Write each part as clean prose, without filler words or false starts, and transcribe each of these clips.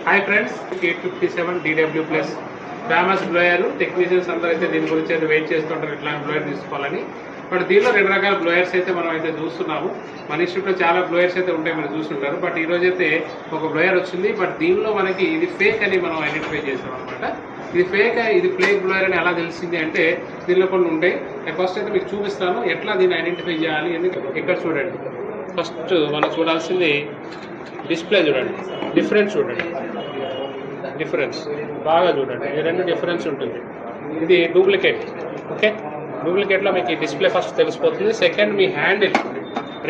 Hi friends, 857 DW plus famous blower. Technicians అందరూ అయితే దీని గురించి అయితే వెయిట్ చేస్తుంటారు ఇట్లాంటి బ్లోయర్ తీసుకోవాలని. బట్ దీనిలో రెండు రకాల బ్లోయర్స్ అయితే మనం అయితే చూస్తున్నాము. మన ఇన్స్టిట్యూట్లో చాలా బ్లోయర్స్ అయితే ఉంటాయి, మీరు చూస్తుంటారు. బట్ ఈ రోజు అయితే ఒక బ్లోయర్ వచ్చింది. బట్ దీనిలో మనకి ఇది ఫేక్ అని మనం ఐడెంటిఫై చేసాం అనమాట. ఇది ఫేక్, ఇది ఫ్లేక్ బ్లోయర్ అని ఎలా తెలిసింది అంటే దీనిలో కొన్ని ఉంటాయి. ఫస్ట్ అయితే మీకు చూపిస్తాను ఎట్లా దీన్ని ఐడెంటిఫై చేయాలి. ఎందుకంటే ఇక్కడ చూడండి, ఫస్ట్ మనం చూడాల్సింది డిస్ప్లే చూడండి, డిఫరెన్స్ చూడండి, డిఫరెన్స్ బాగా చూడండి. ఈ రెండు డిఫరెన్స్ ఉంటుంది. ఇది డూప్లికేట్. ఓకే, డూప్లికేట్లో మీకు ఈ డిస్ప్లే ఫస్ట్ తెలిసిపోతుంది. సెకండ్ మీ హ్యాండిల్,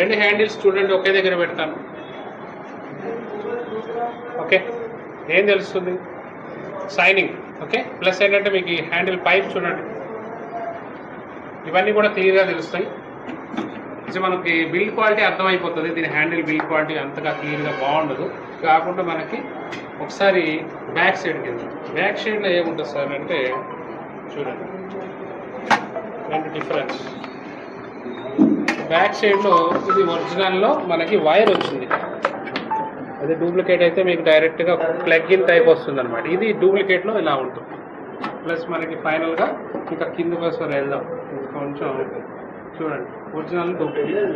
రెండు హ్యాండిల్స్ చూడండి ఒకే దగ్గర పెడతాను. ఓకే, ఏం తెలుస్తుంది? సైనింగ్. ఓకే, ప్లస్ ఏంటంటే మీకు ఈ హ్యాండిల్ పైప్ చూడండి, ఇవన్నీ కూడా క్లియర్గా తెలుస్తాయి. మనకి బిల్డ్ క్వాలిటీ అర్థమైపోతుంది. దీని హ్యాండిల్ బిల్డ్ క్వాలిటీ అంతగా క్లియర్గా బాగుండదు. కాకుండా మనకి ఒకసారి బ్యాక్ సైడ్ కింద, బ్యాక్ సైడ్లో ఏముంటుంది సార్ అంటే చూడండి, రెండు డిఫరెన్స్. బ్యాక్ సైడ్లో ఇది ఒరిజినల్లో మనకి వైర్ వచ్చింది, అదే డూప్లికేట్ అయితే మీకు డైరెక్ట్గా ప్లగ్ ఇన్ టైప్ వస్తుంది అనమాట. ఇది డూప్లికేట్లో ఇలా ఉంటుంది. ప్లస్ మనకి ఫైనల్గా ఇంకా కింద కోసం వెళ్దాం. కొంచెం చూడండి, ఒరిజినల్ డూప్లికేట్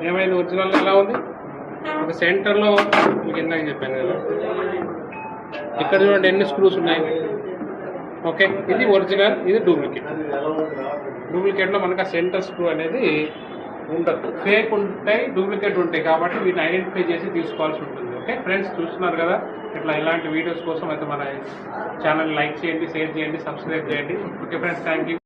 ఏమైంది? ఒరిజినల్ ఎలా ఉంది? ఒక సెంటర్లో మీకు ఇందాక చెప్పాను కదా, ఇక్కడ చూడండి ఎన్ని స్క్రూస్ ఉన్నాయి. ఓకే, ఇది ఒరిజినల్, ఇది డూప్లికేట్. డూప్లికేట్లో మనకు ఆ సెంటర్ స్క్రూ అనేది ఉండదు. ఫేక్ ఉంటాయి, డూప్లికేట్ ఉంటాయి. కాబట్టి వీటిని ఐడెంటిఫై చేసి తీసుకోవాల్సి ఉంటుంది. ఓకే ఫ్రెండ్స్, చూస్తున్నారు కదా. ఇలాంటి వీడియోస్ కోసం అయితే మన ఛానల్ లైక్ చేయండి, షేర్ చేయండి, సబ్స్క్రైబ్ చేయండి. Okay friends, thank you.